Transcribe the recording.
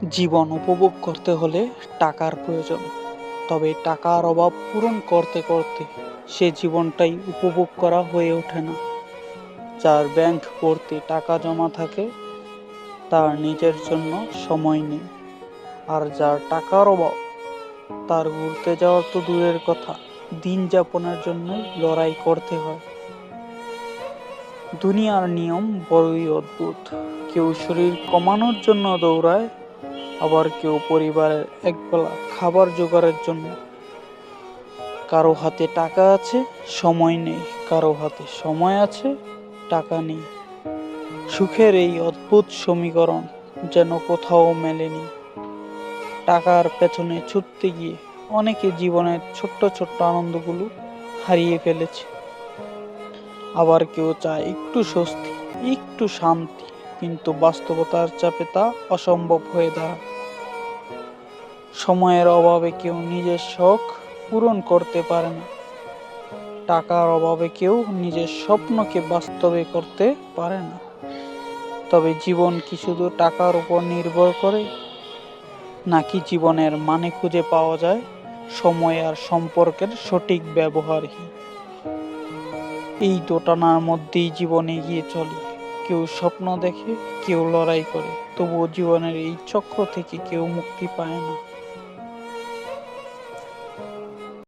জীবন উপভোগ করতে হলে টাকার প্রয়োজন। তবে টাকার অভাব পূরণ করতে করতে সে জীবনটাই উপভোগ করা হয়ে ওঠে না। যার ব্যাংক ভর্তি টাকা জমা থাকে তার নিজের জন্য সময় নেই। আর যার টাকার অভাব তার ঘুরতে যাওয়ার তো দূরের কথা, দিন যাপনের জন্যই লড়াই করতে হয়। দুনিয়ার নিয়ম বড়ই অদ্ভুত। কেউ শরীর কমানোর জন্য দৌড়ায়, আবার কেউ পরিবারের একবেলা খাবার জোগাড়ের জন্য। কারো হাতে টাকা আছে, সময় নেই, কারো হাতে সময় আছে, টাকা নেই। সুখের এই অদ্ভুত সমীকরণ যেন কোথাও মেলেনি। টাকার পেছনে ছুটতে গিয়ে অনেকে জীবনের ছোট্ট ছোট্ট আনন্দগুলো হারিয়ে ফেলেছে। আবার কেউ চায় একটু স্বস্তি, একটু শান্তি, কিন্তু বাস্তবতার চাপে তা অসম্ভব হয়ে দাঁড়ায়। সময়ের অভাবে কেউ নিজের শখ পূরণ করতে পারে না, টাকার অভাবে কেউ নিজের স্বপ্নকে বাস্তবে করতে পারে না। তবে জীবন কি শুধু টাকার উপর নির্ভর করে, নাকি জীবনের মানে খুঁজে পাওয়া যায় সময় আর সম্পর্কের সঠিক ব্যবহারই? এই দোটানার মধ্যেই জীবন এগিয়ে চলে। কেউ স্বপ্ন দেখে, কেউ লড়াই করে, তবুও জীবনের এই চক্র থেকে কেউ মুক্তি পায় না।